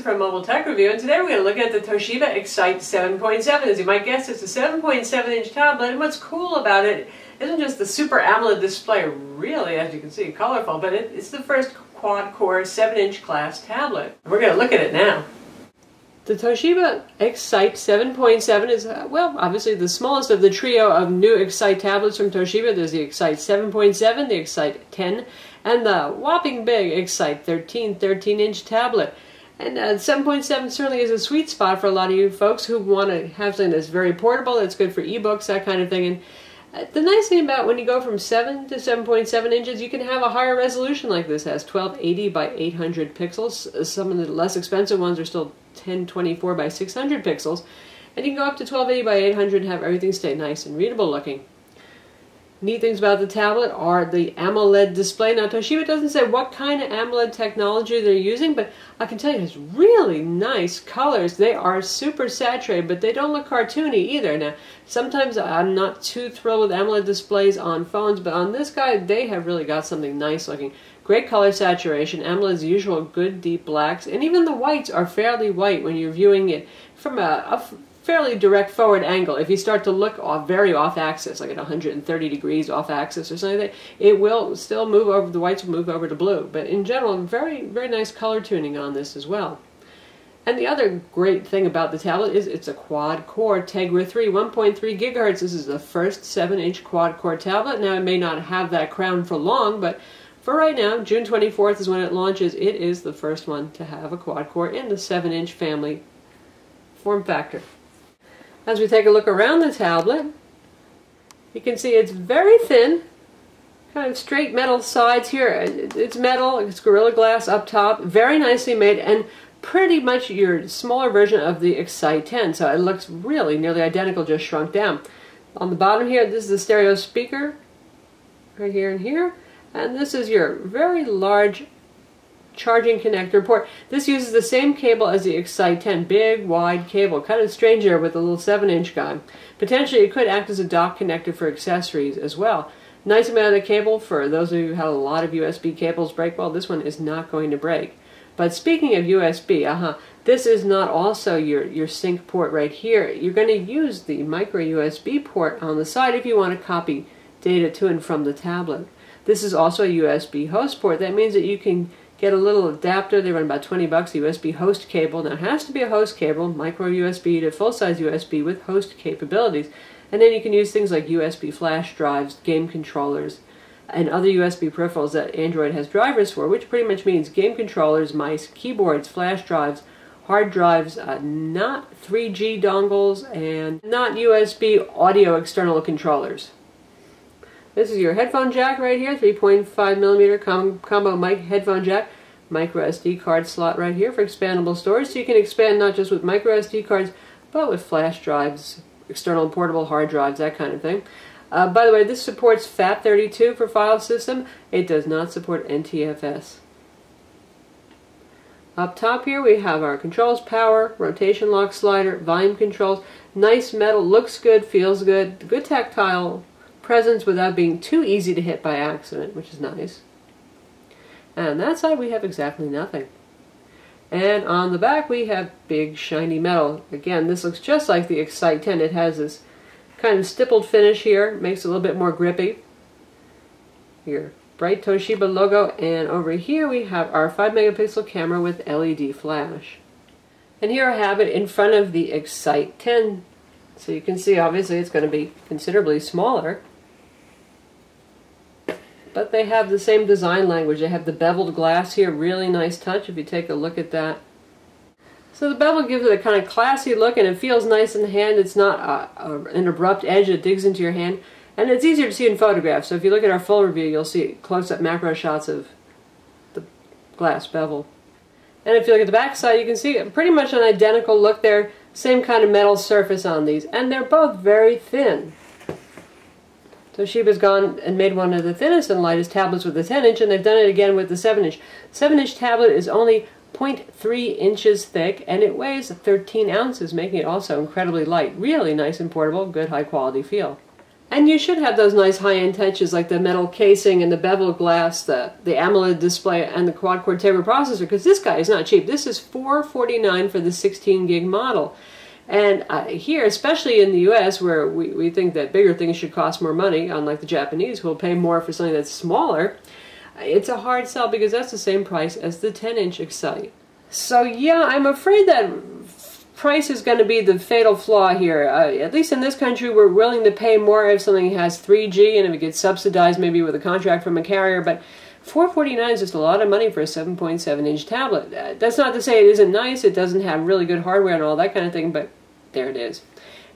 Lisa from Mobile Tech Review, and today we're going to look at the Toshiba Excite 7.7. As you might guess, it's a 7.7-inch tablet, and what's cool about it isn't just the super AMOLED display, really, as you can see, colorful, but it's the first quad-core 7-inch class tablet. We're going to look at it now. The Toshiba Excite 7.7 is, well, obviously the smallest of the trio of new Excite tablets from Toshiba. There's the Excite 7.7, the Excite 10, and the whopping big Excite 13-inch tablet. And 7.7 certainly is a sweet spot for a lot of you folks who want to have something that's very portable, that's good for ebooks, that kind of thing. And the nice thing about when you go from 7 to 7.7 inches, you can have a higher resolution like this. It has 1280 by 800 pixels. Some of the less expensive ones are still 1024 by 600 pixels. And you can go up to 1280 by 800 and have everything stay nice and readable looking. Neat things about the tablet are the AMOLED display. Now, Toshiba doesn't say what kind of AMOLED technology they're using, but I can tell you it's really nice colors. They are super saturated, but they don't look cartoony either. Now, sometimes I'm not too thrilled with AMOLED displays on phones, but on this guy, they have really got something nice looking. Great color saturation, AMOLED's usual good deep blacks, and even the whites are fairly white when you're viewing it from a fairly direct forward angle. If you start to look very off axis, like at 130 degrees off axis or something like that, it will still move over, the whites will move over to blue. But in general, very, very nice color tuning on this as well. And the other great thing about the tablet is it's a quad-core Tegra 3, 1.3 gigahertz. This is the first 7-inch quad-core tablet. Now, it may not have that crown for long, but for right now, June 24th is when it launches. It is the first one to have a quad-core in the 7-inch family form factor. As we take a look around the tablet, you can see it's very thin, kind of straight metal sides here. It's metal, it's Gorilla Glass up top, very nicely made, and pretty much your smaller version of the Excite 10, so it looks really nearly identical, just shrunk down. On the bottom here, this is the stereo speaker, right here and here, and this is your very large charging connector port. This uses the same cable as the Excite 10, big, wide cable. Kind of strange here with the little 7-inch guy. Potentially it could act as a dock connector for accessories as well. Nice amount of cable for those of you who had a lot of USB cables break. Well, this one is not going to break. But speaking of USB, this is not also your sync port right here. You're going to use the micro USB port on the side if you want to copy data to and from the tablet. This is also a USB host port. That means that you can get a little adapter. They run about 20 bucks, USB host cable. Now, it has to be a host cable, micro USB to full-size USB with host capabilities. And then you can use things like USB flash drives, game controllers, and other USB peripherals that Android has drivers for, which pretty much means game controllers, mice, keyboards, flash drives, hard drives, not 3G dongles, and not USB audio external controllers. This is your headphone jack right here, 3.5mm combo mic headphone jack, micro SD card slot right here for expandable storage, so you can expand not just with micro SD cards, but with flash drives, external portable hard drives, that kind of thing. By the way, this supports FAT32 for file system. It does not support NTFS. Up top here we have our controls, power, rotation lock slider, volume controls, nice metal, looks good, feels good, good tactile presence without being too easy to hit by accident, which is nice. And on that side we have exactly nothing. And on the back we have big shiny metal. Again, this looks just like the Excite 10. It has this kind of stippled finish here, makes it a little bit more grippy. Your bright Toshiba logo, and over here we have our 5 megapixel camera with LED flash. And here I have it in front of the Excite 10. So you can see obviously it's going to be considerably smaller. But they have the same design language. They have the beveled glass here, really nice touch if you take a look at that. So the bevel gives it a kind of classy look, and it feels nice in the hand. It's not an abrupt edge that digs into your hand. And it's easier to see in photographs. So if you look at our full review, you'll see close-up macro shots of the glass bevel. And if you look at the back side, you can see pretty much an identical look there. Same kind of metal surface on these. And they're both very thin. Toshiba's gone and made one of the thinnest and lightest tablets with the 10-inch, and they've done it again with the 7-inch. 7-inch tablet is only 0.3 inches thick, and it weighs 13 ounces, making it also incredibly light. Really nice and portable, good high-quality feel. And you should have those nice high-end touches like the metal casing and the bevel glass, the Amoled display, and the quad-core Tegra processor, because this guy is not cheap. This is $449 for the 16 gig model. And here, especially in the US, where we think that bigger things should cost more money, unlike the Japanese who will pay more for something that's smaller, it's a hard sell because that's the same price as the 10-inch Excite. So yeah, I'm afraid that price is going to be the fatal flaw here. At least in this country, we're willing to pay more if something has 3G and if it gets subsidized maybe with a contract from a carrier, but $449 is just a lot of money for a 7.7-inch tablet. That's not to say it isn't nice, it doesn't have really good hardware and all that kind of thing, but there it is.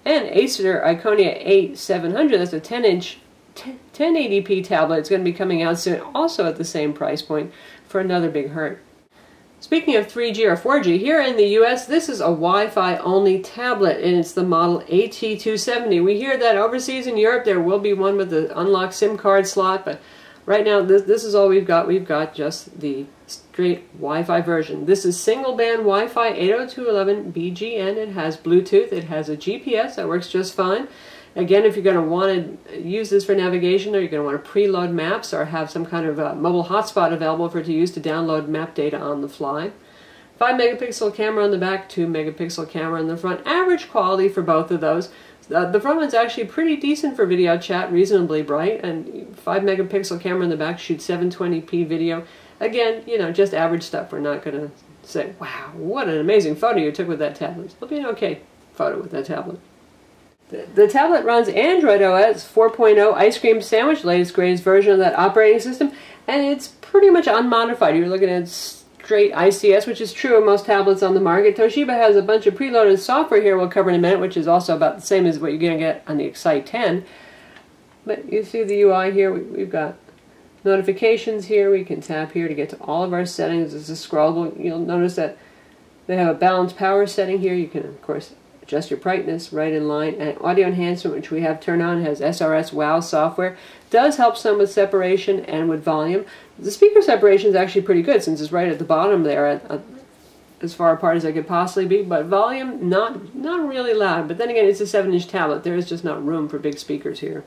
And Acer Iconia 8700, that's a 10-inch 1080p tablet. It's going to be coming out soon, also at the same price point, for another big hurt. Speaking of 3G or 4G, here in the US, this is a Wi-Fi only tablet, and it's the model AT270. We hear that overseas in Europe there will be one with the unlocked SIM card slot, but right now this is all we've got. We've got just the straight Wi-Fi version. This is single band Wi-Fi 802.11 BGN. It has Bluetooth. It has a GPS that works just fine. Again, if you're going to want to use this for navigation, or you're going to want to preload maps or have some kind of mobile hotspot available for it to use to download map data on the fly. 5-megapixel camera on the back, 2-megapixel camera on the front. Average quality for both of those. The front one's actually pretty decent for video chat, reasonably bright, and 5-megapixel camera in the back shoots 720p video. Again, you know, just average stuff. We're not going to say, wow, what an amazing photo you took with that tablet. It'll be an okay photo with that tablet. The tablet runs Android OS 4.0 Ice Cream Sandwich, latest greatest version of that operating system, and it's pretty much unmodified. You're looking at straight ICS, which is true of most tablets on the market. Toshiba has a bunch of preloaded software here we'll cover in a minute, which is also about the same as what you're going to get on the Excite 10. But you see the UI here, we've got notifications here. We can tap here to get to all of our settings. This is scrollable. You'll notice that they have a balanced power setting here. You can, of course, adjust your brightness right in line, and audio enhancement, which we have turned on, has SRS WOW software. Does help some with separation and with volume. The speaker separation is actually pretty good since it's right at the bottom there, as far apart as I could possibly be, but volume not really loud. But then again, it's a 7-inch tablet. There is just not room for big speakers here.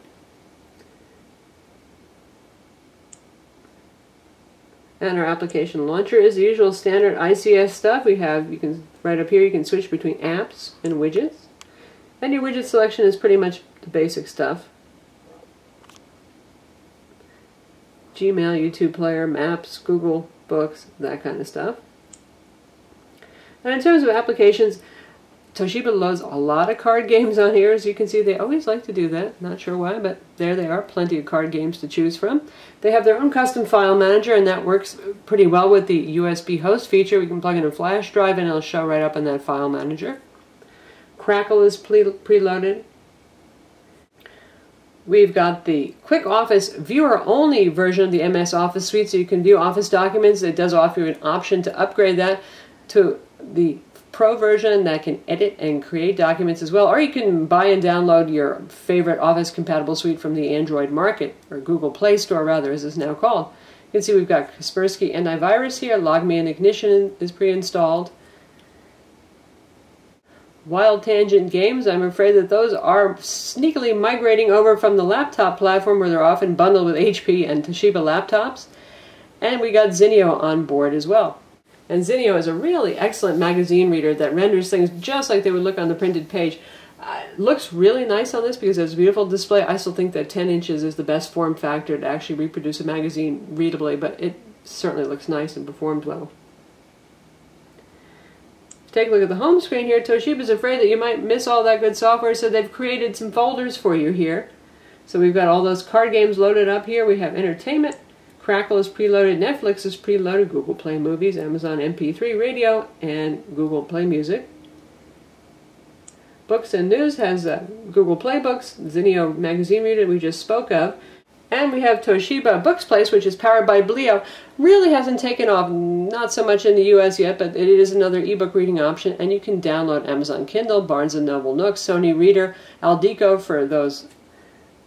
And our application launcher is the usual standard ICS stuff. We have, you can, right up here, you can switch between apps and widgets. And your widget selection is pretty much the basic stuff. Gmail, YouTube Player, Maps, Google, Books, that kind of stuff. And in terms of applications, Toshiba loads a lot of card games on here. As you can see, they always like to do that. Not sure why, but there they are. Plenty of card games to choose from. They have their own custom file manager, and that works pretty well with the USB host feature. We can plug in a flash drive, and it'll show right up in that file manager. Crackle is preloaded. We've got the Quick Office viewer-only version of the MS Office Suite, so you can view Office documents. It does offer you an option to upgrade that to the Pro version that can edit and create documents as well, or you can buy and download your favorite Office compatible suite from the Android market, or Google Play Store rather, as it's now called. You can see we've got Kaspersky Antivirus here. LogMe and Ignition is pre-installed. Wild Tangent Games, I'm afraid that those are sneakily migrating over from the laptop platform, where they're often bundled with HP and Toshiba laptops. And we got Zinio on board as well. And Zinio is a really excellent magazine reader that renders things just like they would look on the printed page. Looks really nice on this because it's a beautiful display. I still think that 10 inches is the best form factor to actually reproduce a magazine readably, but it certainly looks nice and performed well. Take a look at the home screen here. Toshiba's afraid that you might miss all that good software, so they've created some folders for you here. So we've got all those card games loaded up here. We have entertainment. Crackle is preloaded, Netflix is preloaded, Google Play Movies, Amazon MP3 Radio, and Google Play Music. Books and News has Google Play Books, Zinio magazine reader we just spoke of, and we have Toshiba Books Place, which is powered by Blio. Really hasn't taken off, not so much in the US yet, but it is another ebook reading option, and you can download Amazon Kindle, Barnes & Noble Nook, Sony Reader, Aldico for those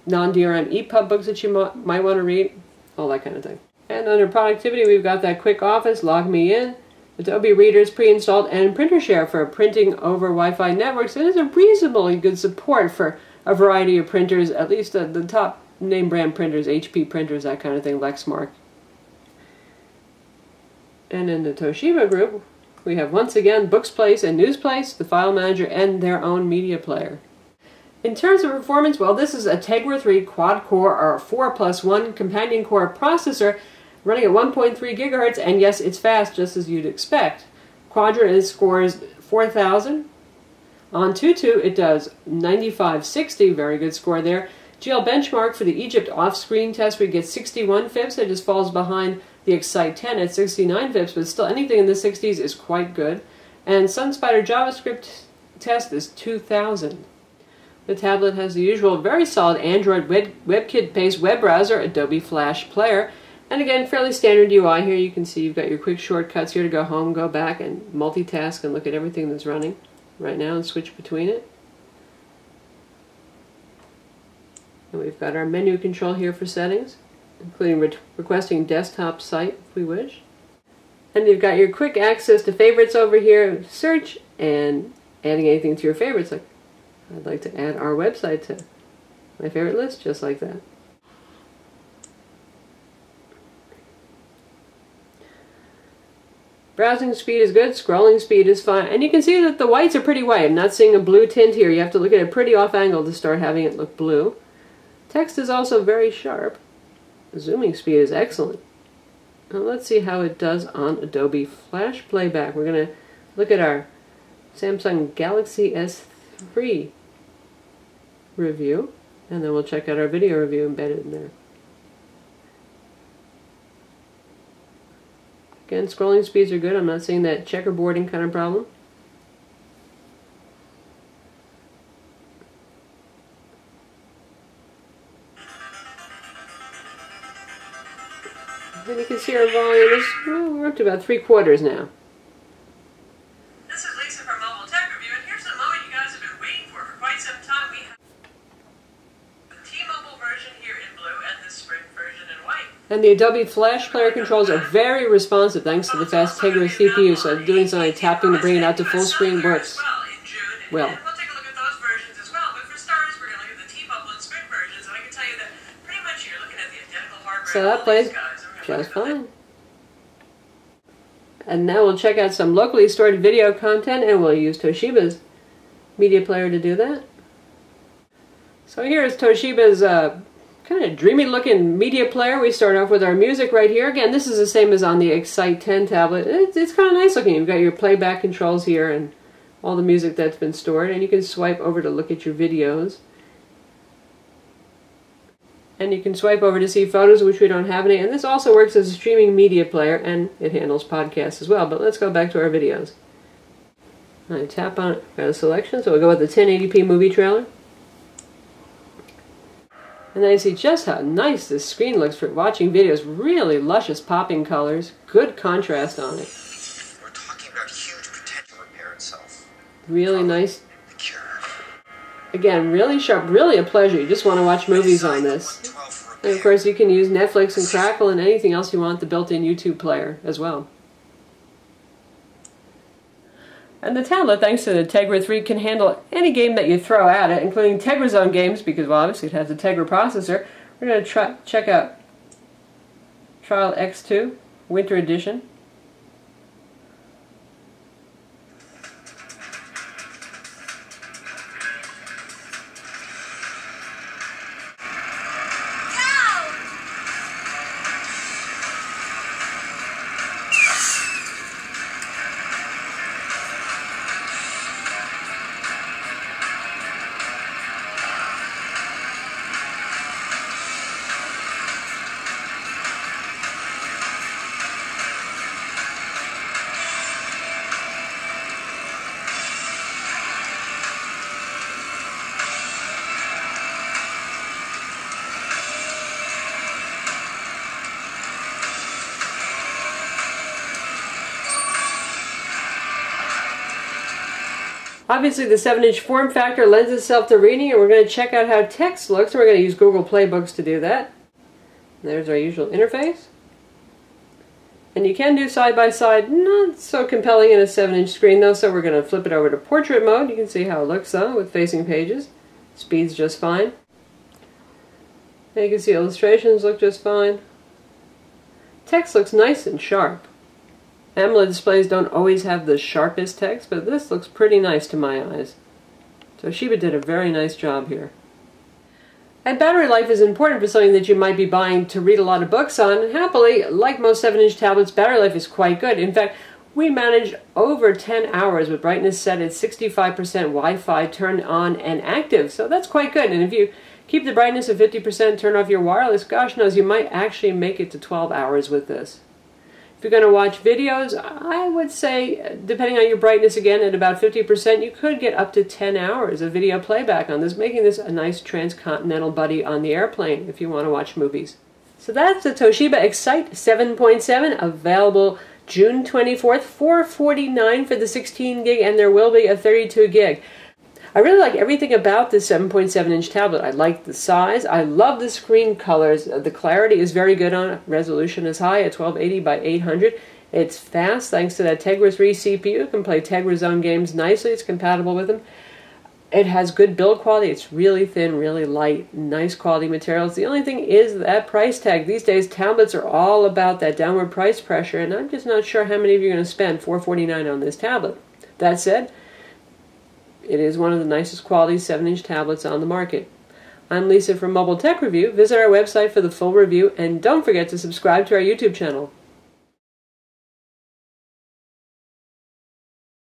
non-DRM EPUB books that you might want to read. All that kind of thing. And under productivity, we've got that Quick Office, LogMe In, Adobe Readers pre-installed, and Printer Share for printing over Wi-Fi networks. It is a reasonably good support for a variety of printers, at least the top name brand printers, HP printers, that kind of thing, Lexmark. And in the Toshiba group, we have once again Bookspace and Newspace, the file manager, and their own media player. In terms of performance, well, this is a Tegra 3 quad-core or 4+1 companion core processor running at 1.3 gigahertz, and yes, it's fast, just as you'd expect. Quadra scores 4,000. On Tutu, it does 9560, very good score there. GL benchmark for the Egypt off-screen test, we get 61 FIPS. It just falls behind the Excite 10 at 69 FIPS, but still anything in the 60s is quite good. And SunSpider JavaScript test is 2000. The tablet has the usual very solid Android WebKit-based web browser, Adobe Flash player, and again, fairly standard UI here. You can see you've got your quick shortcuts here to go home, go back, and multitask and look at everything that's running right now and switch between it. And we've got our menu control here for settings, including requesting desktop site if we wish. And you've got your quick access to favorites over here, search, and adding anything to your favorites. Like I'd like to add our website to my favorite list, just like that. Browsing speed is good, scrolling speed is fine, and you can see that the whites are pretty white. I'm not seeing a blue tint here. You have to look at it pretty off angle to start having it look blue. Text is also very sharp. The zooming speed is excellent. Now let's see how it does on Adobe Flash playback. We're going to look at our Samsung Galaxy S3 review, and then we'll check out our video review embedded in there. Again, scrolling speeds are good. I'm not seeing that checkerboarding kind of problem. And you can see our volume is, well, we're up to about 3/4 now. This is Lisa from Mobile Tech Review, and here's the moment you guys have been waiting for quite some time. We have the T-Mobile version here in blue and the Sprint version in white. And the Adobe Flash player controls are very responsive thanks to the fast Tegra CPU, so doing something like tapping to bring it out to full screen works well. And we'll take a look at those versions as well, but for starters, we're going to look at the T-Mobile and Sprint versions, and I can tell you that pretty much you're looking at the identical hardware. So that plays just fine. And now we'll check out some locally stored video content, and we'll use Toshiba's media player to do that. So here is Toshiba's kind of dreamy looking media player. We start off with our music right here. Again, this is the same as on the Excite 10 tablet. It's kind of nice looking. You've got your playback controls here and all the music that's been stored, and you can swipe over to look at your videos. And you can swipe over to see photos, which we don't have any. And this also works as a streaming media player, and it handles podcasts as well. But let's go back to our videos. I tap on it, got a selection, so we'll go with the 1080p movie trailer. And then you see just how nice this screen looks for watching videos. Really luscious popping colors, good contrast on it. We're talking about huge potential repair itself. Really nice. Again, really sharp, really a pleasure. You just want to watch movies on this. And of course you can use Netflix and Crackle and anything else you want, the built-in YouTube player as well. And the tablet, thanks to the Tegra 3, can handle any game that you throw at it, including Tegra's own games, because well, obviously it has a Tegra processor. We're going to check out Trial X2, Winter Edition. Obviously the 7-inch form factor lends itself to reading, and we're going to check out how text looks, and we're going to use Google Playbooks to do that. There's our usual interface. And you can do side-by-side, not so compelling in a 7-inch screen though, so we're going to flip it over to portrait mode. You can see how it looks though with facing pages. Speed's just fine. And you can see illustrations look just fine. Text looks nice and sharp. AMOLED displays don't always have the sharpest text, but this looks pretty nice to my eyes. Toshiba did a very nice job here. And battery life is important for something that you might be buying to read a lot of books on. And happily, like most 7-inch tablets, battery life is quite good. In fact, we managed over 10 hours with brightness set at 65%, Wi-Fi turned on and active. So that's quite good. And if you keep the brightness at 50%, turn off your wireless, gosh knows, you might actually make it to 12 hours with this. If you're going to watch videos, I would say, depending on your brightness again, at about 50%, you could get up to 10 hours of video playback on this, making this a nice transcontinental buddy on the airplane if you want to watch movies. So that's the Toshiba Excite 7.7, available June 24th, $449 for the 16 gig, and there will be a 32 gig. I really like everything about this 7.7-inch tablet. I like the size. I love the screen colors. The clarity is very good on it. Resolution is high at 1280 by 800. It's fast thanks to that Tegra 3 CPU. You can play Tegra Zone games nicely. It's compatible with them. It has good build quality. It's really thin, really light, nice quality materials. The only thing is that price tag. These days, tablets are all about that downward price pressure, and I'm just not sure how many of you are going to spend $449 on this tablet. That said, it is one of the nicest quality 7-inch tablets on the market. I'm Lisa from Mobile Tech Review. Visit our website for the full review, and don't forget to subscribe to our YouTube channel.